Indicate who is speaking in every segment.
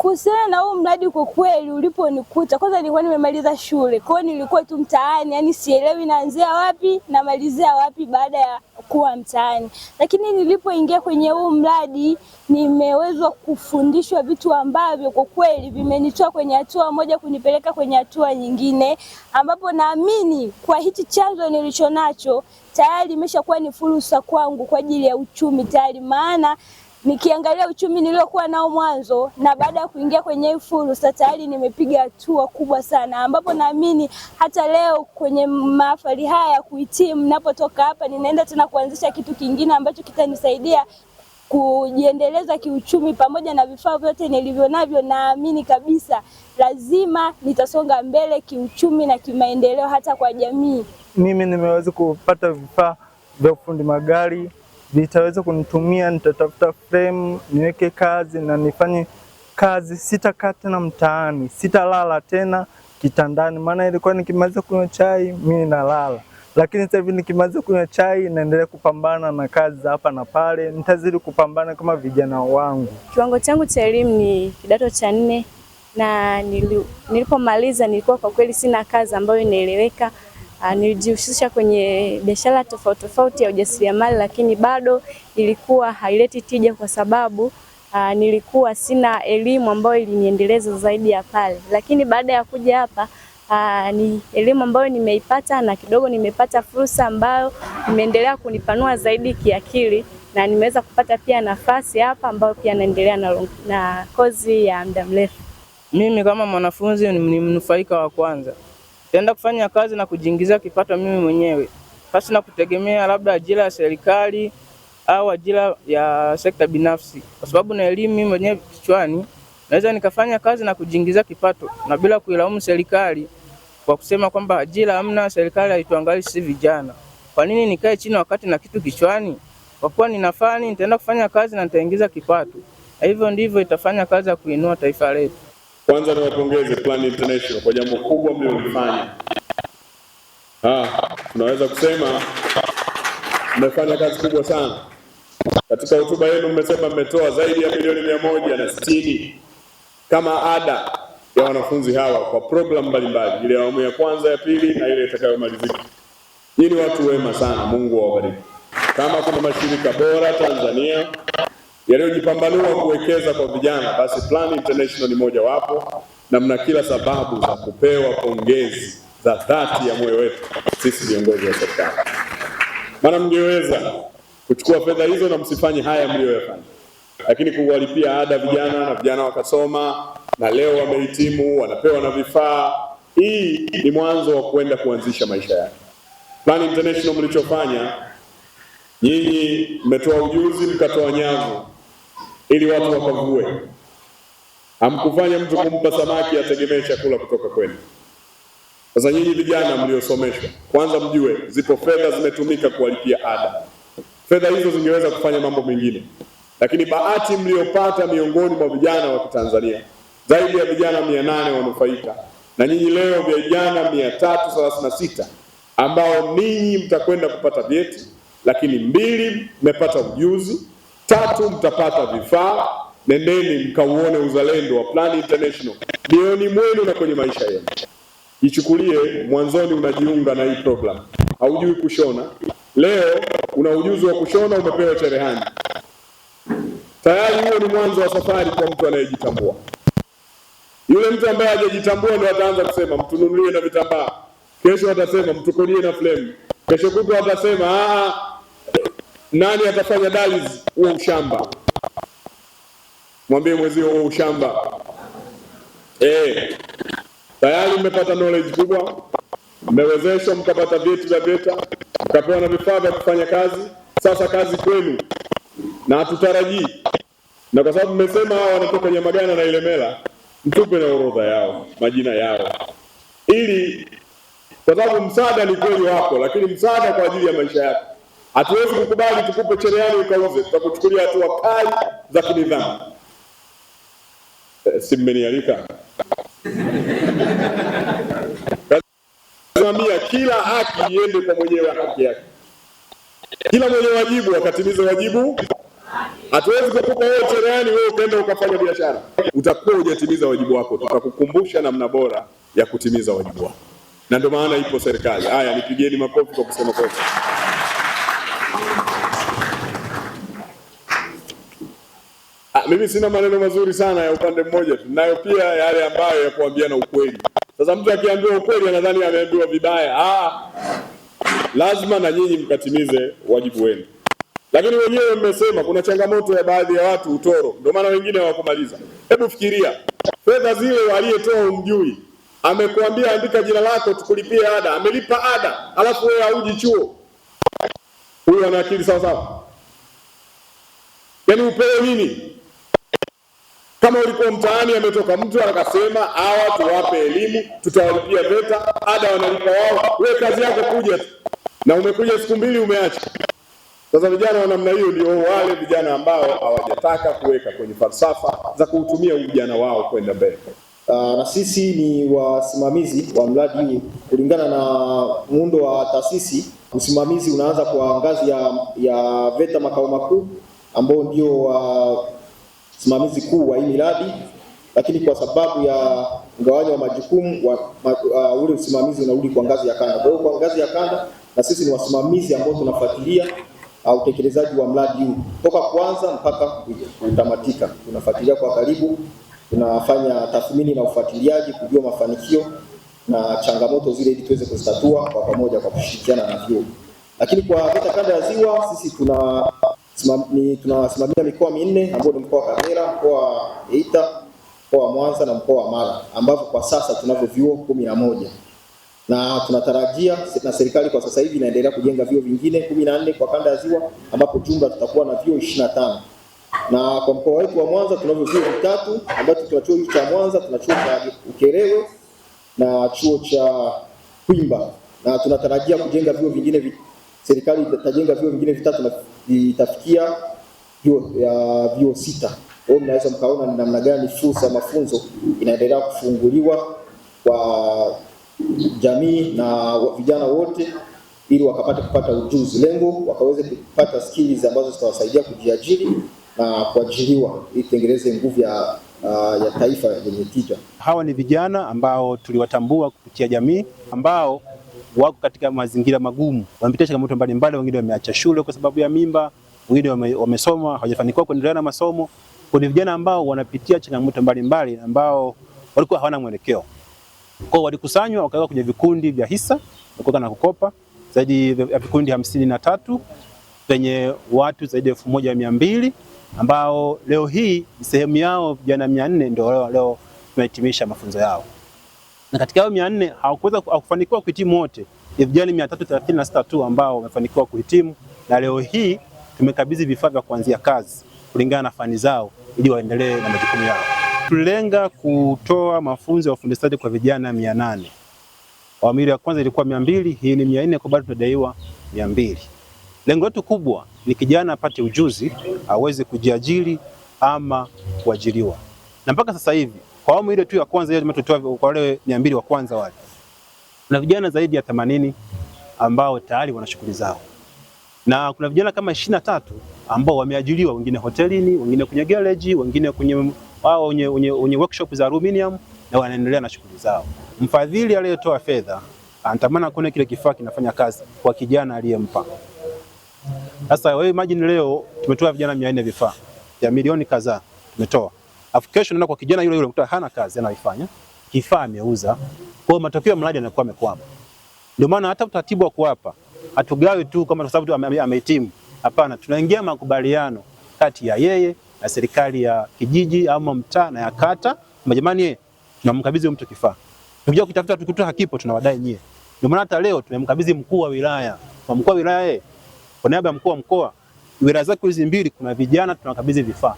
Speaker 1: Kuhusiana na huu mradi, kwa kweli uliponikuta, kwanza nilikuwa nimemaliza shule. Kwa hiyo nilikuwa tu mtaani, yani sielewi naanzia wapi na malizia wapi baada ya kuwa mtaani. Lakini nilipoingia kwenye huu mradi, nimewezwa kufundishwa vitu ambavyo kwa kweli vimenitoa kwenye hatua moja kunipeleka kwenye hatua nyingine, ambapo naamini kwa hichi chanzo nilichonacho tayari imeshakuwa ni fursa kwangu kwa ajili ya uchumi tayari. Maana nikiangalia uchumi niliokuwa nao mwanzo na baada ya kuingia kwenye hii fursa tayari nimepiga hatua kubwa sana, ambapo naamini hata leo kwenye mahafali haya ya kuhitimu, ninapotoka hapa ninaenda tena kuanzisha kitu kingine ambacho kitanisaidia kujiendeleza kiuchumi. Pamoja na vifaa vyote nilivyo navyo, naamini kabisa lazima nitasonga mbele kiuchumi na kimaendeleo hata kwa jamii.
Speaker 2: Mimi nimeweza kupata vifaa vya ufundi magari, vitaweza kunitumia, nitatafuta frame niweke kazi na nifanye kazi, sitakaa tena mtaani, sitalala tena kitandani. Maana ilikuwa nikimaliza kunywa chai mimi nalala, lakini sasa hivi nikimaliza kunywa chai naendelea kupambana na kazi za hapa na pale. Nitazidi kupambana kama vijana wangu.
Speaker 3: Kiwango changu cha elimu ni kidato cha 4 na nilipomaliza nilikuwa kwa kweli sina kazi ambayo inaeleweka. Nilijihusisha kwenye biashara tofauti ya ujasiriamali, lakini bado ilikuwa haileti tija kwa sababu nilikuwa sina elimu ambayo iliniendeleza zaidi ya pale. Lakini baada ya kuja hapa ni elimu ambayo nimeipata na kidogo nimepata fursa ambayo imeendelea kunipanua zaidi kiakili, na nimeweza kupata pia nafasi hapa ambayo pia naendelea na kozi ya muda mrefu.
Speaker 4: Mimi kama mwanafunzi ni mnufaika wa kwanza. Nitaenda kufanya kazi na kujiingizia kipato mimi mwenyewe, pasi na kutegemea labda ajira ya serikali au ajira ya sekta binafsi, kwa sababu na elimu mimi mwenyewe kichwani naweza nikafanya kazi na kujiingizia kipato na bila kuilaumu serikali kwa kusema kwamba ajira hamna, serikali haituangalii sisi vijana. Kwa nini nikae chini wakati na kitu kichwani? Kwa kuwa ninafanya, nitaenda kufanya kazi na nitaingiza kipato. Hivyo ndivyo itafanya kazi ya kuinua taifa letu.
Speaker 5: Kwanza niwapongeze Plan International kwa jambo kubwa mlilofanya. Tunaweza kusema mmefanya kazi kubwa sana. Katika hotuba yenu mmesema mmetoa zaidi ya milioni 160 kama ada ya wanafunzi hawa kwa program mbalimbali, ile awamu ya kwanza, ya pili na ile itakayomalizika. Nyinyi watu wema sana, Mungu awabariki. Kama kuna mashirika bora Tanzania yaliyojipambanua kuwekeza kwa vijana, basi Plan International ni moja wapo, na mna kila sababu za kupewa pongezi za dhati ya moyo wetu sisi viongozi wa serikali. Maana mngeweza kuchukua fedha hizo na msifanye haya mlioyafanya, lakini kuwalipia ada vijana na vijana wakasoma na leo wamehitimu, wanapewa na vifaa. Hii ni mwanzo wa kwenda kuanzisha maisha yake. Plan International mlichofanya, nyinyi mmetoa ujuzi, mkatoa nyavu ili watu wakavue. Hamkufanya mtu kumpa samaki ategemee chakula kutoka kwenu. Sasa nyinyi vijana mliosomeshwa, kwanza mjue zipo fedha zimetumika kuwalipia ada. Fedha hizo zingeweza kufanya mambo mengine, lakini bahati mliopata miongoni mwa vijana wa Kitanzania, zaidi ya vijana 800 wanufaika, na nyinyi leo vijana 336 ambao ninyi mtakwenda kupata vyeti, lakini 2 mmepata ujuzi, 3 mtapata vifaa. Nendeni mkauone uzalendo wa Plan International mioyoni mwenu na kwenye maisha yenu. Ichukulie mwanzoni unajiunga na hii program, haujui kushona, leo una ujuzi wa kushona, umepewa cherehani. Tayari huo ni mwanzo wa safari kwa mtu anayejitambua. Yule mtu ambaye hajajitambua ndio ataanza kusema mtununulie na vitambaa, kesho atasema mtukolie na flame, kesho kutwa atasema nani atafanya dialysis. Huo ushamba. Mwambie mwezio huo ushamba. Tayari mmepata knowledge kubwa, mmewezeshwa, mkapata vyeti vya VETA, mkapewa na vifaa vya kufanya kazi. Sasa kazi kwenu, na hatutarajii, na kwa sababu mmesema hao wanatoka Nyamagana na Ilemela, mtupe na orodha yao, majina yao, ili kwa sababu msaada ni kweli wako, lakini msaada kwa ajili ya maisha yako. Hatuwezi kukubali tukupe cherehani ukauze, tutakuchukulia hatua kali za kinidhamu. Si mmenialika? Kasimamia kila haki iende kwa mwenyewe haki yake. Kila mwenye wajibu akatimize wajibu. Hatuwezi kukupa wewe cherehani wewe ukaenda ukafanya biashara, utakuwa hujatimiza wajibu wako. Tutakukumbusha namna bora ya kutimiza wajibu wako, na ndio maana ipo serikali. Haya, nipigieni makofi kwa kusema kofi. Mimi sina maneno mazuri sana ya upande mmoja tu, nayo pia yale ambayo ya kuambiana ukweli. Sasa mtu akiambiwa ukweli anadhani ameambiwa vibaya. Lazima na nyinyi mkatimize wajibu wenu. Lakini wenyewe mmesema kuna changamoto ya baadhi ya watu utoro, ndio maana wengine hawakumaliza. Hebu fikiria, fedha zile aliyetoa umjui, amekuambia andika jina lako tukulipie ada, amelipa ada, alafu wewe hauji chuo. Huyu ana akili sawa sawa? Yaani upewe nini? Kama ulikuwa mtaani ametoka mtu akasema hawa tuwape elimu, tutawalipia VETA, ada wanalipa wao, wewe kazi yako kuja tu. Na umekuja siku mbili umeacha. Sasa vijana wa namna hiyo ndio wale vijana ambao hawajataka kuweka kwenye falsafa za kuutumia ujana wao kwenda mbele.
Speaker 6: Na sisi ni wasimamizi wa mradi huu. Kulingana na muundo wa taasisi, usimamizi unaanza kwa ngazi ya VETA makao makuu ambao ndio wasimamizi kuu wa hii miradi, lakini kwa sababu ya mgawanyo wa majukumu ule usimamizi unarudi kwa ngazi ya kanda. Kwa hiyo kwa ngazi ya kanda na sisi ni wasimamizi ambao tunafuatilia utekelezaji wa mradi huu toka kwanza mpaka kutamatika. Tunafuatilia kwa karibu, tunafanya tathmini na ufuatiliaji kujua mafanikio na changamoto zile ili tuweze kuzitatua kwa pamoja kwa kushirikiana na vyuo. Lakini kwa VETA kanda ya Ziwa sisi tunasimamia mikoa minne ambayo ni mkoa wa Kagera, mkoa wa Geita, mkoa wa Mwanza na mkoa wa Mara, ambapo kwa sasa tunavyo vyuo 11. Na tunatarajia na serikali kwa sasa hivi inaendelea kujenga vyuo vingine 14 kwa kanda ya Ziwa, ambapo jumla tutakuwa na vyuo 25. Na kwa mkoa wetu wa Mwanza tunavyo vyuo vitatu, ambapo tuna chuo cha Mwanza, tuna chuo cha Ukerewe na chuo cha Kwimba. Na tunatarajia kujenga vyuo vingine, serikali itajenga vyuo vingine vitatu na itafikia vyuo 6. Kwa hiyo mnaweza mkaona ni namna gani fursa ya mafunzo inaendelea kufunguliwa kwa jamii na vijana wote ili kupata ujuzi, lengo wakaweze kupata skills ambazo zitawasaidia kujiajiri na kuajiriwa ili tengeneze nguvu ya taifa yenye tija.
Speaker 7: Hawa ni vijana ambao tuliwatambua kupitia jamii ambao wako katika mazingira magumu, wamepitia changamoto mbalimbali, wengine wameacha shule kwa sababu ya mimba, wengine wamesoma hawajafanikiwa kuendelea na masomo. Kuna vijana ambao wanapitia changamoto mbalimbali ambao walikuwa hawana mwelekeo. Kwa walikusanywa wakaweka kwenye vikundi vya hisa kukopa na kukopa, zaidi ya vikundi 53 penye watu zaidi ya 1200 ambao leo hii sehemu yao vijana 400 ndio leo tumehitimisha mafunzo yao. Na katika hao 400 hawakufanikiwa kuhitimu wote. Ni vijana 336 tu ambao wamefanikiwa kuhitimu, na leo hii tumekabidhi vifaa vya kuanzia kazi kulingana na fani zao ili waendelee na majukumu yao. Tulilenga kutoa mafunzo ya ufundi stadi kwa vijana 800. Awamu ya kwanza ilikuwa 200, hii ni 400, kwa bado tunadaiwa 200. Lengo letu kubwa ni kijana apate ujuzi, aweze kujiajiri ama kuajiriwa. Na mpaka sasa hivi kwa awamu ile tu ya kwanza ile tumetoa kwa wale 200 wa kwanza wale, na vijana zaidi ya 80 ambao tayari wana shughuli zao. Na kuna vijana kama 23 ambao wameajiriwa, wengine hotelini, wengine kwenye garage, wengine kwenye workshop za aluminium, na wanaendelea na shughuli zao. Mfadhili aliyetoa fedha anatamani kuona kile kifaa kinafanya kazi kwa kijana aliyempa. Sasa wewe imagine leo tumetoa vijana 400 vifaa ya milioni kadhaa tumetoa. Afu kesho naenda kwa kijana yule unakuta hana kazi anaifanya, kifaa ameuza. Kwa hiyo matokeo mradi anakuwa amekwama. Ndio maana hata utaratibu wa kuwapa hatugawi tu kama kwa sababu amehitimu. Hapana, tunaingia makubaliano kati ya yeye na serikali ya kijiji ama mtaa na ya kata. Jamani, tunamkabidhi mtu kifaa. Tukija kutafuta tukikuta hakipo tunawadai nyie. Ndio maana hata leo tumemkabidhi mkuu wa wilaya. Kwa mkuu wa wilaya kwa niaba ya mkuu wa mkoa, wilaya zake hizi 2 kuna vijana tunawakabidhi vifaa.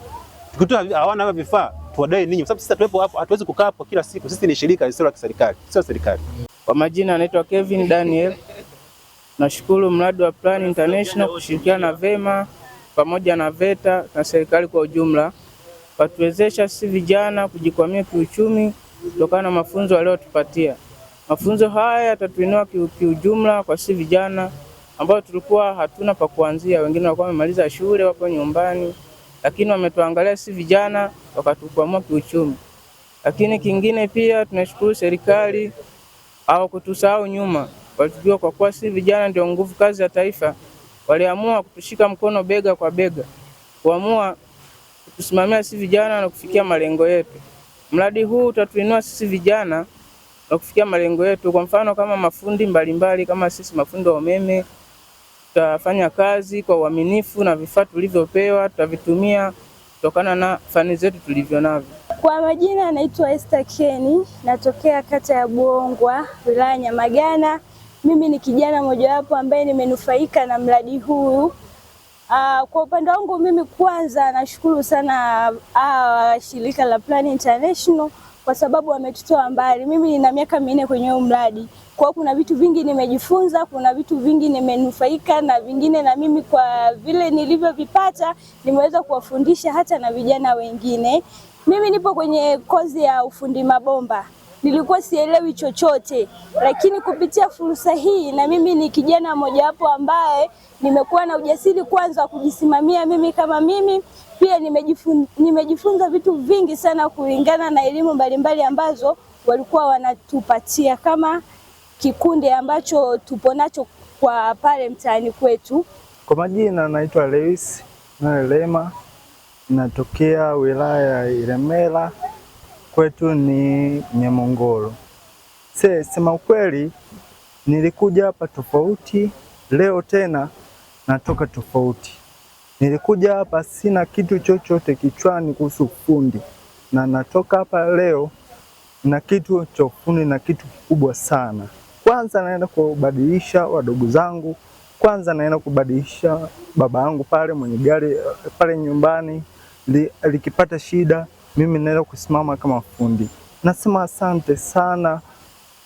Speaker 7: Tukikuta hawana vifaa tuwadai ninyi, kwa sababu sisi tuwepo hapo, hatuwezi kukaa hapo kila siku. Sisi ni shirika lisilo la kiserikali, sio serikali.
Speaker 4: Kwa majina anaitwa Kevin Daniel. Nashukuru mradi wa Plan International kushirikiana vema pamoja na VETA na serikali kwa ujumla watuwezesha sisi vijana kujikwamia kiuchumi kutokana na mafunzo waliotupatia. Mafunzo haya yatatuinua kiujumla kwa sisi vijana ambao tulikuwa hatuna pa kuanzia. Wengine walikuwa wamemaliza shule wapo nyumbani, lakini wametuangalia si vijana wakatukwamua kiuchumi. Lakini kingine pia tunashukuru serikali au kutusahau nyuma, walijua kwa kuwa si vijana ndio nguvu kazi ya taifa, waliamua kutushika mkono bega kwa bega, kuamua kutusimamia sisi vijana na kufikia malengo yetu. Mradi huu utatuinua sisi vijana na kufikia malengo yetu. Kwa mfano kama mafundi mbalimbali, kama sisi mafundi wa umeme, tutafanya kazi kwa uaminifu na vifaa tulivyopewa tutavitumia kutokana na fani zetu tulivyo navyo.
Speaker 1: Kwa majina naitwa Esther Keni, natokea kata ya Buongwa, wilaya Nyamagana. Mimi ni kijana mojawapo ambaye nimenufaika na mradi huu. Kwa upande wangu mimi kwanza nashukuru sana shirika la Plan International kwa sababu wametutoa mbali. Mimi nina miaka 4 kwenye huu mradi. Kwa kuna vitu vingi nimejifunza, kuna vitu vingi nimenufaika na vingine na mimi kwa vile nilivyovipata nimeweza kuwafundisha hata na vijana wengine. Mimi nipo kwenye kozi ya ufundi mabomba. Nilikuwa sielewi chochote, lakini kupitia fursa hii na mimi ni kijana mojawapo ambaye nimekuwa na ujasiri kwanza kujisimamia mimi kama mimi. Pia nimejifunza vitu vingi sana kulingana na elimu mbalimbali ambazo walikuwa wanatupatia kama kikundi ambacho tupo nacho kwa pale mtaani kwetu.
Speaker 2: Kwa majina naitwa Lewis Lema, natokea wilaya ya Ilemela, kwetu ni Nyamongolo. Sema ukweli, nilikuja hapa tofauti, leo tena natoka tofauti. Nilikuja hapa sina kitu chochote kichwani kuhusu ufundi, na natoka hapa leo na kitu cha ufundi na kitu kikubwa sana. Kwanza naenda kubadilisha wadogo zangu, kwanza naenda kubadilisha baba yangu pale mwenye gari pale nyumbani likipata shida, mimi naenda kusimama kama fundi. Nasema asante sana,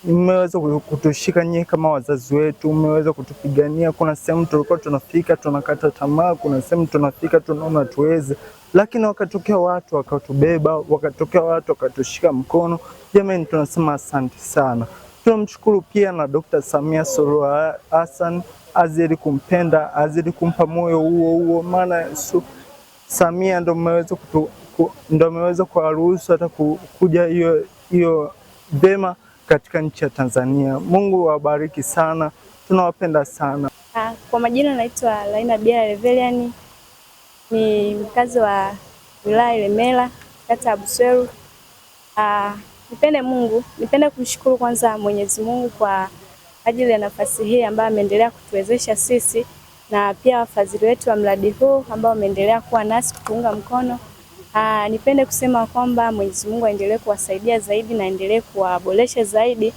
Speaker 2: mmeweza kutushika nyie kama wazazi wetu, mmeweza kutupigania. Kuna sehemu tulikuwa tunafika tunakata tamaa, kuna sehemu tunafika tunaona tuweze, lakini wakatokea watu wakatubeba, wakatokea watu wakatushika mkono. Jamani, tunasema asante sana. Tunamshukuru pia na Dr. Samia Suluhu Hassan, azidi kumpenda, azidi kumpa moyo huo, maana Samia ndo ameweza kuwaruhusu hata kuja hiyo vema katika nchi ya Tanzania. Mungu awabariki sana, tunawapenda sana.
Speaker 3: Kwa majina naitwa Laina Biara Revelian, ni mkazi wa wilaya Ilemela, kata ya Busweru. Nipende Mungu, nipende kumshukuru kwanza Mwenyezi Mungu kwa ajili ya nafasi hii ambayo ameendelea kutuwezesha sisi, na pia wafadhili wetu wa mradi huu ambao wameendelea kuwa nasi kuunga mkono. Nipende kusema kwamba Mwenyezi Mungu aendelee kuwasaidia zaidi na aendelee kuwaboresha zaidi,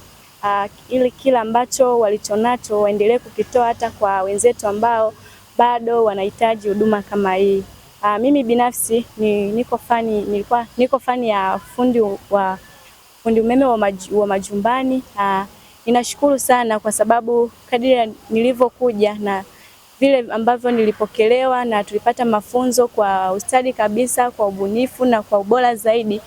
Speaker 3: ili kila ambacho walichonacho waendelee kukitoa hata kwa wenzetu ambao bado wanahitaji huduma kama hii. Mimi binafsi niko fani ya fundi umeme wa majumbani. Ninashukuru sana kwa sababu kadiri nilivyokuja na vile ambavyo nilipokelewa na tulipata mafunzo kwa ustadi kabisa, kwa ubunifu na kwa ubora zaidi,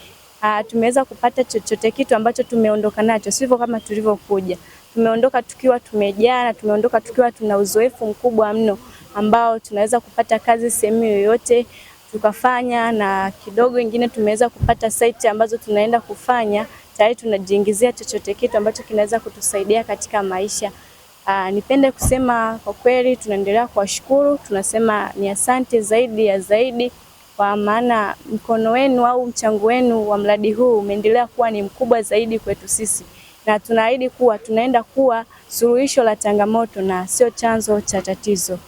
Speaker 3: tumeweza kupata chochote kitu ambacho tumeondoka nacho, sivyo kama tulivyokuja. Tumeondoka tukiwa tumejaa na tumeondoka tukiwa tuna uzoefu mkubwa mno ambao tunaweza kupata kazi sehemu yoyote tukafanya, na kidogo ingine tumeweza kupata site ambazo tunaenda kufanya, tayari tunajiingizia chochote kitu ambacho kinaweza kutusaidia katika maisha. Nipende kusema kwa kweli tunaendelea kuwashukuru, tunasema ni asante zaidi ya zaidi, kwa maana mkono wenu au mchango wenu wa mradi huu umeendelea kuwa ni mkubwa zaidi kwetu sisi, na tunaahidi kuwa tunaenda kuwa suluhisho la changamoto na sio chanzo cha tatizo.